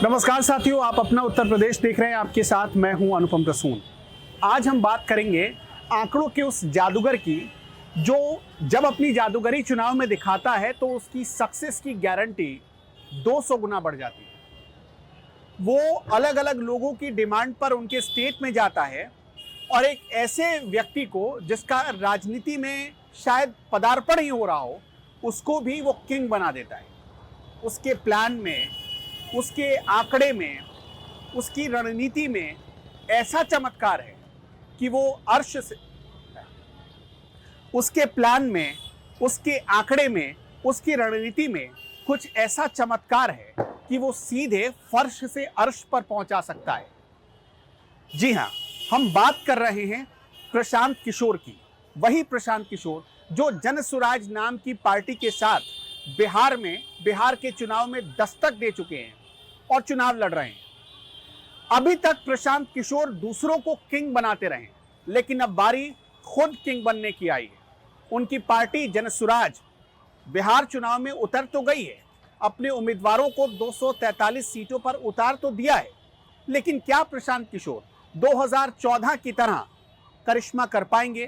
नमस्कार साथियों, आप अपना उत्तर प्रदेश देख रहे हैं। आपके साथ मैं हूं अनुपम प्रसून। आज हम बात करेंगे आंकड़ों के उस जादूगर की जो जब अपनी जादूगरी चुनाव में दिखाता है तो उसकी सक्सेस की गारंटी 200 गुना बढ़ जाती है। वो अलग अलग लोगों की डिमांड पर उनके स्टेट में जाता है और एक ऐसे व्यक्ति को जिसका राजनीति में शायद पदार्पण ही हो रहा हो, उसको भी वो किंग बना देता है। उसके प्लान में, उसके आंकड़े में, उसकी रणनीति में ऐसा चमत्कार है कि वो अर्श से, उसके प्लान में, उसके आंकड़े में, उसकी रणनीति में कुछ ऐसा चमत्कार है कि वो सीधे फर्श से अर्श पर पहुंचा सकता है। जी हां, हम बात कर रहे हैं प्रशांत किशोर की। वही प्रशांत किशोर जो जनसुराज नाम की पार्टी के साथ बिहार के चुनाव में दस्तक दे चुके हैं और चुनाव लड़ रहे हैं। अभी तक प्रशांत किशोर दूसरों को किंग बनाते रहे, लेकिन अब बारी खुद किंग बनने की आई है। उनकी पार्टी जनसुराज बिहार चुनाव में उतर तो गई है, अपने उम्मीदवारों को 243 सीटों पर उतार तो दिया है, लेकिन क्या प्रशांत किशोर 2014 की तरह करिश्मा कर पाएंगे?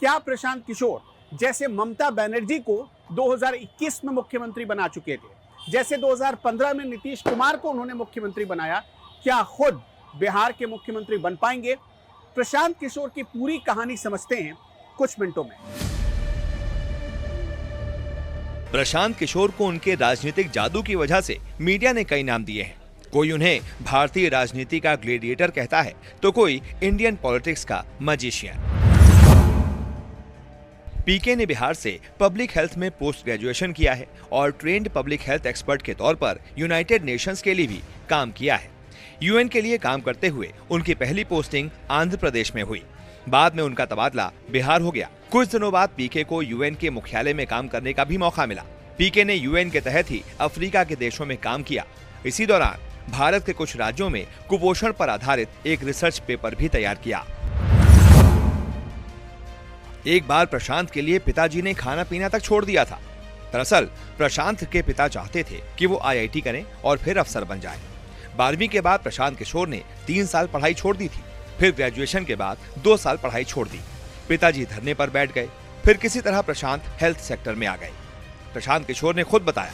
क्या प्रशांत किशोर जैसे ममता बनर्जी को 2021 में मुख्यमंत्री बना चुके थे, जैसे 2015 में नीतीश कुमार को उन्होंने मुख्यमंत्री बनाया, क्या खुद बिहार के मुख्यमंत्री बन पाएंगे? प्रशांत किशोर की पूरी कहानी समझते हैं कुछ मिनटों में। प्रशांत किशोर को उनके राजनीतिक जादू की वजह से मीडिया ने कई नाम दिए हैं। कोई उन्हें भारतीय राजनीति का ग्लेडिएटर कहता है, तो कोई इंडियन पॉलिटिक्स का मैजिशियन। पीके ने बिहार से पब्लिक हेल्थ में पोस्ट ग्रेजुएशन किया है और ट्रेंड पब्लिक हेल्थ एक्सपर्ट के तौर पर यूनाइटेड नेशंस के लिए भी काम किया है। यूएन के लिए काम करते हुए उनकी पहली पोस्टिंग आंध्र प्रदेश में हुई। बाद में उनका तबादला बिहार हो गया। कुछ दिनों बाद पीके को यूएन के मुख्यालय में काम करने का भी मौका मिला। पीके ने यूएन के तहत ही अफ्रीका के देशों में काम किया। इसी दौरान भारत के कुछ राज्यों में कुपोषण पर आधारित एक रिसर्च पेपर भी तैयार किया। एक बार प्रशांत के लिए पिताजी ने खाना पीना तक छोड़ दिया था। दरअसल प्रशांत के पिता चाहते थे कि वो आईआईटी करें और फिर अफसर बन जाए। 12वीं के बाद प्रशांत किशोर ने 3 साल पढ़ाई छोड़ दी थी। फिर ग्रेजुएशन के बाद 2 साल पढ़ाई छोड़ दी। पिताजी धरने पर बैठ गए। फिर किसी तरह प्रशांत हेल्थ सेक्टर में आ गए। प्रशांत किशोर ने खुद बताया,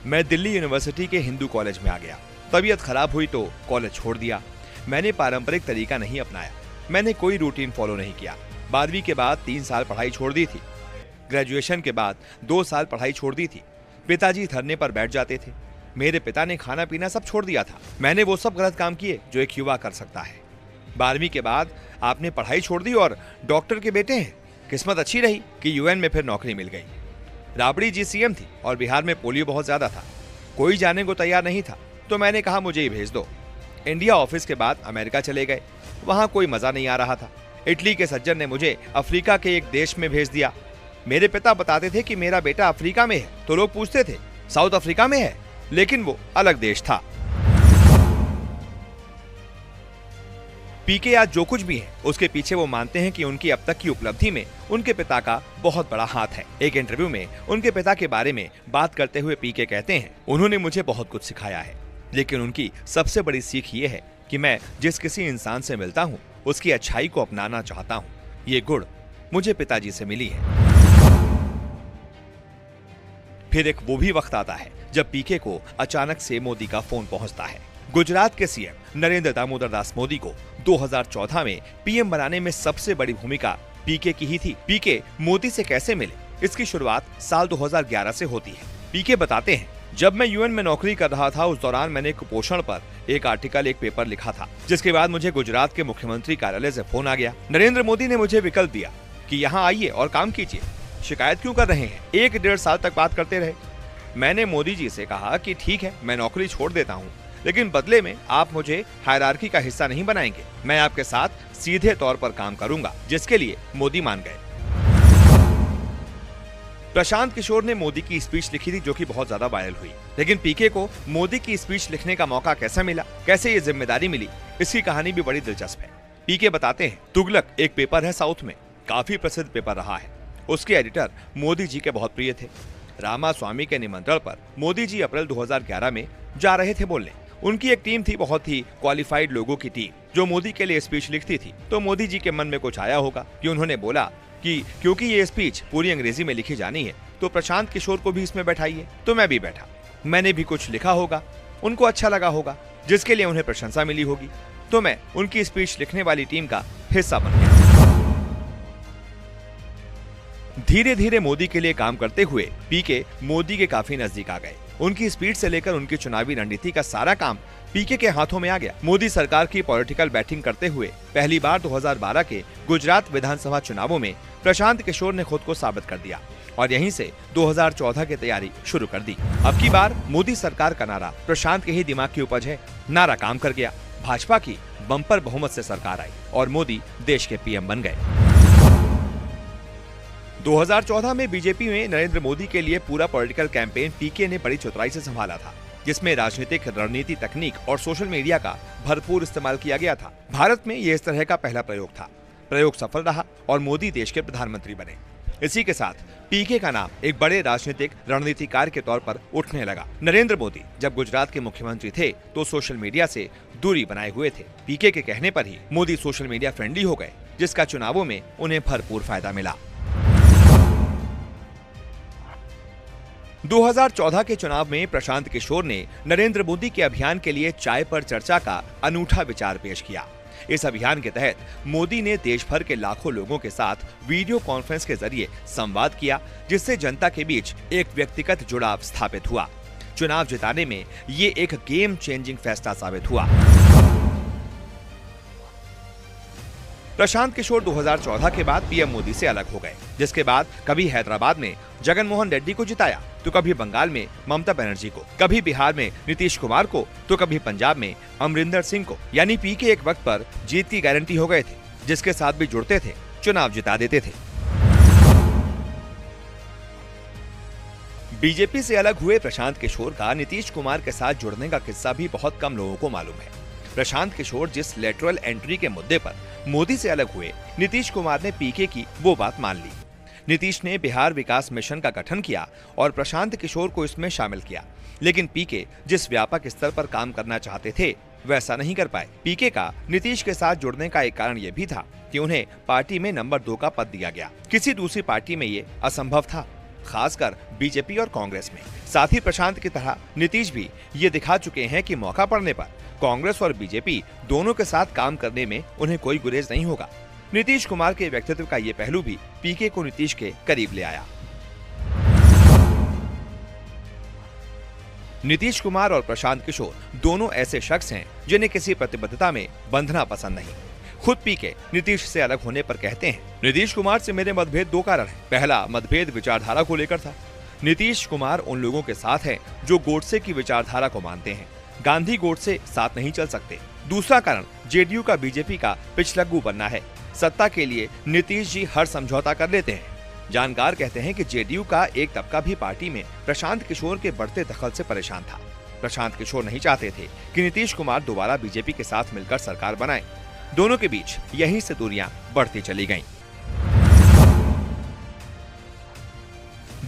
मैं दिल्ली यूनिवर्सिटी के हिंदू कॉलेज में आ गया। तबीयत खराब हुई तो कॉलेज छोड़ दिया। मैंने पारंपरिक तरीका नहीं अपनाया। मैंने कोई रूटीन फॉलो नहीं किया। 12वीं के बाद 3 साल पढ़ाई छोड़ दी थी। ग्रेजुएशन के बाद 2 साल पढ़ाई छोड़ दी थी। पिताजी धरने पर बैठ जाते थे। मेरे पिता ने खाना पीना सब छोड़ दिया था। मैंने वो सब गलत काम किए जो एक युवा कर सकता है। 12वीं के बाद आपने पढ़ाई छोड़ दी और डॉक्टर के बेटे हैं। किस्मत अच्छी रही कि यूएन में फिर नौकरी मिल गई। राबड़ी जी सीएम थी और बिहार में पोलियो बहुत ज्यादा था। कोई जाने को तैयार नहीं था, तो मैंने कहा मुझे ही भेज दो। इंडिया ऑफिस के बाद अमेरिका चले गए। वहां कोई मजा नहीं आ रहा था। इटली के सज्जन ने मुझे अफ्रीका के एक देश में भेज दिया। मेरे पिता बताते थे कि मेरा बेटा अफ्रीका में है, तो लोग पूछते थे साउथ अफ्रीका में है, लेकिन वो अलग देश था। पीके आज जो कुछ भी है उसके पीछे वो मानते हैं कि उनकी अब तक की उपलब्धि में उनके पिता का बहुत बड़ा हाथ है। एक इंटरव्यू में उनके पिता के बारे में बात करते हुए पीके कहते हैं, उन्होंने मुझे बहुत कुछ सिखाया है, लेकिन उनकी सबसे बड़ी सीख ये है कि मैं जिस किसी इंसान से मिलता हूँ उसकी अच्छाई को अपनाना चाहता हूँ। ये गुण मुझे पिताजी से मिली है। फिर एक वो भी वक्त आता है जब पीके को अचानक से मोदी का फोन पहुंचता है। गुजरात के सीएम नरेंद्र दामोदर दास मोदी को 2014 में पीएम बनाने में सबसे बड़ी भूमिका पीके की ही थी। पीके मोदी से कैसे मिले, इसकी शुरुआत साल 2011 से होती है। पीके बताते हैं, जब मैं यूएन में नौकरी कर रहा था उस दौरान मैंने कुपोषण पर एक आर्टिकल, एक पेपर लिखा था, जिसके बाद मुझे गुजरात के मुख्यमंत्री कार्यालय से फोन आ गया। नरेंद्र मोदी ने मुझे विकल्प दिया कि यहाँ आइए और काम कीजिए, शिकायत क्यों कर रहे हैं। 1-1.5 साल तक बात करते रहे। मैंने मोदी जी से कहा कि ठीक है, मैं नौकरी छोड़ देता हूँ, लेकिन बदले में आप मुझे हायरार्की का हिस्सा नहीं बनाएंगे। मैं आपके साथ सीधे तौर पर काम करूंगा, जिसके लिए मोदी मान गए। प्रशांत किशोर ने मोदी की स्पीच लिखी थी जो कि बहुत ज्यादा वायरल हुई, लेकिन पीके को मोदी की स्पीच लिखने का मौका कैसे मिला, कैसे ये जिम्मेदारी मिली, इसकी कहानी भी बड़ी दिलचस्प है। पीके बताते हैं, तुगलक एक पेपर है साउथ में, काफी प्रसिद्ध पेपर रहा है। उसके एडिटर मोदी जी के बहुत प्रिय थे। रामास्वामी के निमंत्रण पर मोदी जी अप्रैल 2011 में जा रहे थे बोलने। उनकी एक टीम थी, बहुत ही क्वालिफाइड लोगों की टीम, जो मोदी के लिए स्पीच लिखती थी। तो मोदी जी के मन में कुछ आया होगा कि उन्होंने बोला कि क्योंकि ये स्पीच पूरी अंग्रेजी में लिखी जानी है तो प्रशांत किशोर को भी इसमें बैठाइए। तो मैं भी बैठा, मैंने भी कुछ लिखा होगा, उनको अच्छा लगा होगा, जिसके लिए उन्हें प्रशंसा मिली होगी, तो मैं उनकी स्पीच लिखने वाली टीम का हिस्सा बन गया। धीरे धीरे मोदी के लिए काम करते हुए पीके मोदी के काफी नजदीक आ गए। उनकी स्पीच से लेकर उनकी चुनावी रणनीति का सारा काम पीके के हाथों में आ गया। मोदी सरकार की पॉलिटिकल बैटिंग करते हुए पहली बार 2012 के गुजरात विधानसभा चुनावों में प्रशांत किशोर ने खुद को साबित कर दिया और यहीं से 2014 की तैयारी शुरू कर दी। अब की बार मोदी सरकार का नारा प्रशांत के ही दिमाग की उपज है। नारा काम कर गया, भाजपा की बम्पर बहुमत से सरकार आई और मोदी देश के पीएम बन गए। 2014 में बीजेपी में नरेंद्र मोदी के लिए पूरा पॉलिटिकल कैंपेन पीके ने बड़ी चतुराई से संभाला था, जिसमें राजनीतिक रणनीति, तकनीक और सोशल मीडिया का भरपूर इस्तेमाल किया गया था। भारत में ये इस तरह का पहला प्रयोग था। प्रयोग सफल रहा और मोदी देश के प्रधानमंत्री बने। इसी के साथ पीके का नाम एक बड़े राजनीतिक रणनीतिकार के तौर पर उठने लगा। नरेंद्र मोदी जब गुजरात के मुख्यमंत्री थे तो सोशल मीडिया से दूरी बनाए हुए थे। पीके के कहने पर ही मोदी सोशल मीडिया फ्रेंडली हो गए, जिसका चुनावों में उन्हें भरपूर फायदा मिला। 2014 के चुनाव में प्रशांत किशोर ने नरेंद्र मोदी के अभियान के लिए चाय पर चर्चा का अनूठा विचार पेश किया। इस अभियान के तहत मोदी ने देश भर के लाखों लोगों के साथ वीडियो कॉन्फ्रेंस के जरिए संवाद किया, जिससे जनता के बीच एक व्यक्तिगत जुड़ाव स्थापित हुआ। चुनाव जिताने में ये एक गेम चेंजिंग फैसला साबित हुआ। प्रशांत किशोर 2014 के बाद पीएम मोदी से अलग हो गए, जिसके बाद कभी हैदराबाद में जगन मोहन रेड्डी को जिताया, तो कभी बंगाल में ममता बनर्जी को, कभी बिहार में नीतीश कुमार को, तो कभी पंजाब में अमरिंदर सिंह को। यानी पीके एक वक्त पर जीत की गारंटी हो गए थे। जिसके साथ भी जुड़ते थे, चुनाव जिता देते थे। बीजेपी से अलग हुए प्रशांत किशोर का नीतीश कुमार के साथ जुड़ने का किस्सा भी बहुत कम लोगों को मालूम है। प्रशांत किशोर जिस लेटरल एंट्री के मुद्दे पर मोदी से अलग हुए, नीतीश कुमार ने पीके की वो बात मान ली। नीतीश ने बिहार विकास मिशन का गठन किया और प्रशांत किशोर को इसमें शामिल किया, लेकिन पीके जिस व्यापक स्तर पर काम करना चाहते थे वैसा नहीं कर पाए। पीके का नीतीश के साथ जुड़ने का एक कारण यह भी था कि उन्हें पार्टी में नंबर 2 का पद दिया गया। किसी दूसरी पार्टी में ये असंभव था, खासकर बीजेपी और कांग्रेस में। साथ ही प्रशांत की तरह नीतीश भी ये दिखा चुके हैं कि मौका पड़ने पर कांग्रेस और बीजेपी दोनों के साथ काम करने में उन्हें कोई गुरेज नहीं होगा। नीतीश कुमार के व्यक्तित्व का ये पहलू भी पीके को नीतीश के करीब ले आया। नीतीश कुमार और प्रशांत किशोर दोनों ऐसे शख्स हैं जिन्हें किसी प्रतिबद्धता में बंधना पसंद नहीं। खुद पीके नीतीश से अलग होने पर कहते हैं, नीतीश कुमार से मेरे मतभेद 2 कारण हैं। पहला मतभेद विचारधारा को लेकर था। नीतीश कुमार उन लोगों के साथ हैं जो गोडसे की विचारधारा को मानते हैं। गांधी गोडसे साथ नहीं चल सकते। दूसरा कारण जेडीयू का बीजेपी का पिछलग्गू बनना है। सत्ता के लिए नीतीश जी हर समझौता कर लेते हैं। जानकार कहते हैं कि जेडीयू का एक तबका भी पार्टी में प्रशांत किशोर के बढ़ते दखल से परेशान था। प्रशांत किशोर नहीं चाहते थे कि नीतीश कुमार दोबारा बीजेपी के साथ मिलकर सरकार बनाए। दोनों के बीच यहीं से दूरियां बढ़ती चली गईं।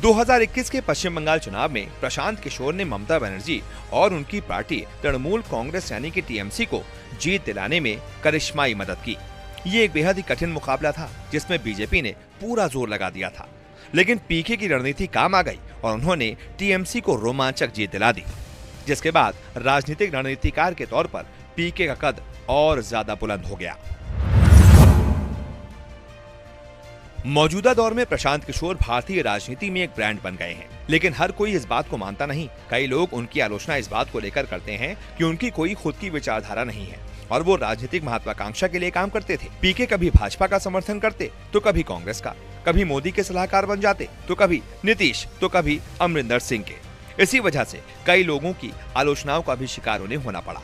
2021 के पश्चिम बंगाल चुनाव में प्रशांत किशोर ने ममता बनर्जी और उनकी पार्टी तृणमूल कांग्रेस यानी कि टीएमसी को जीत दिलाने में करिश्माई मदद की। ये एक बेहद ही कठिन मुकाबला था, जिसमें बीजेपी ने पूरा जोर लगा दिया था, लेकिन पीके की रणनीति काम आ गई और उन्होंने टीएमसी को रोमांचक जीत दिला दी, जिसके बाद राजनीतिक रणनीतिकार के तौर पर पीके का कद और ज्यादा बुलंद हो गया। मौजूदा दौर में प्रशांत किशोर भारतीय राजनीति में एक ब्रांड बन गए हैं, लेकिन हर कोई इस बात को मानता नहीं। कई लोग उनकी आलोचना इस बात को लेकर करते हैं कि उनकी कोई खुद की विचारधारा नहीं है और वो राजनीतिक महत्वाकांक्षा के लिए काम करते थे। पीके कभी भाजपा का समर्थन करते तो कभी कांग्रेस का, कभी मोदी के सलाहकार बन जाते तो कभी नीतीश तो कभी अमरिंदर सिंह के। इसी वजह से कई लोगों की आलोचनाओं का भी शिकार उन्हें होना पड़ा।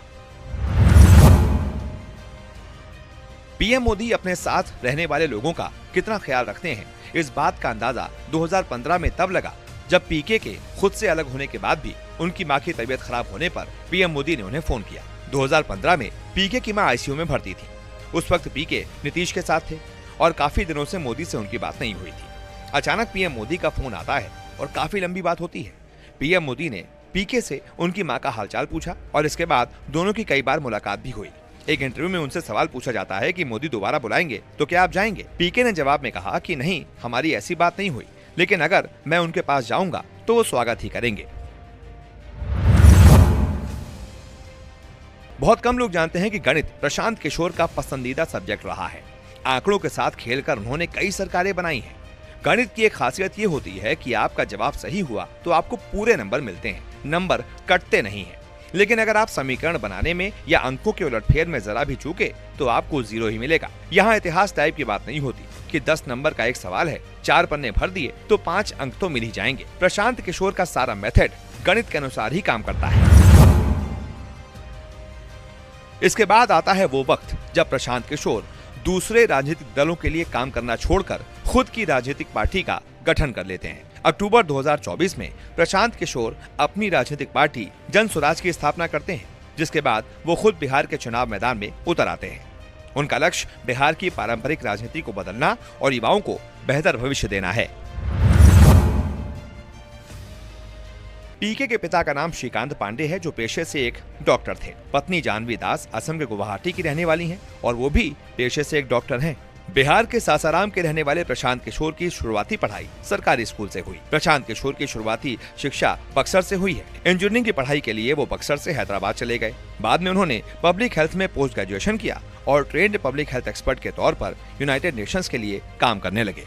पीएम मोदी अपने साथ रहने वाले लोगों का कितना ख्याल रखते हैं, इस बात का अंदाजा 2015 में तब लगा जब पीके के खुद से अलग होने के बाद भी उनकी मां की तबीयत खराब होने पर पीएम मोदी ने उन्हें फोन किया। 2015 में पीके की मां आईसीयू में भर्ती थी। उस वक्त पीके नीतीश के साथ थे और काफी दिनों से मोदी से उनकी बात नहीं हुई थी। अचानक पीएम मोदी का फोन आता है और काफी लंबी बात होती है। पीएम मोदी ने पीके से उनकी मां का हालचाल पूछा और इसके बाद दोनों की कई बार मुलाकात भी हुई। एक इंटरव्यू में उनसे सवाल पूछा जाता है कि मोदी दोबारा बुलाएंगे तो क्या आप जाएंगे? पीके ने जवाब में कहा कि नहीं, हमारी ऐसी बात नहीं हुई, लेकिन अगर मैं उनके पास जाऊंगा तो वो स्वागत ही करेंगे। बहुत कम लोग जानते हैं कि गणित प्रशांत किशोर का पसंदीदा सब्जेक्ट रहा है। आंकड़ों के साथ खेलकर उन्होंने कई सरकारें बनाई हैं। गणित की एक खासियत ये होती है कि आपका जवाब सही हुआ तो आपको पूरे नंबर मिलते हैं, नंबर कटते नहीं हैं। लेकिन अगर आप समीकरण बनाने में या अंकों के उलटफेर में जरा भी चूके तो आपको 0 ही मिलेगा। यहाँ इतिहास टाइप की बात नहीं होती कि 10 नंबर का एक सवाल है, 4 पन्ने भर दिए तो 5 अंक तो मिल ही जाएंगे। प्रशांत किशोर का सारा मेथड गणित के अनुसार ही काम करता है। इसके बाद आता है वो वक्त जब प्रशांत किशोर दूसरे राजनीतिक दलों के लिए काम करना छोड़कर खुद की राजनीतिक पार्टी का गठन कर लेते हैं। अक्टूबर 2024 में प्रशांत किशोर अपनी राजनीतिक पार्टी जन स्वराज की स्थापना करते हैं, जिसके बाद वो खुद बिहार के चुनाव मैदान में उतर आते हैं। उनका लक्ष्य बिहार की पारंपरिक राजनीति को बदलना और युवाओं को बेहतर भविष्य देना है। पीके के पिता का नाम श्रीकांत पांडे है, जो पेशे से एक डॉक्टर थे। पत्नी जानवी दास असम के गुवाहाटी की रहने वाली हैं और वो भी पेशे से एक डॉक्टर हैं। बिहार के सासाराम के रहने वाले प्रशांत किशोर की शुरुआती पढ़ाई सरकारी स्कूल से हुई। प्रशांत किशोर की शुरुआती शिक्षा बक्सर से हुई है। इंजीनियरिंग की पढ़ाई के लिए वो बक्सर से हैदराबाद चले गए। बाद में उन्होंने पब्लिक हेल्थ में पोस्ट ग्रेजुएशन किया और ट्रेंड पब्लिक हेल्थ एक्सपर्ट के तौर पर यूनाइटेड नेशंस के लिए काम करने लगे।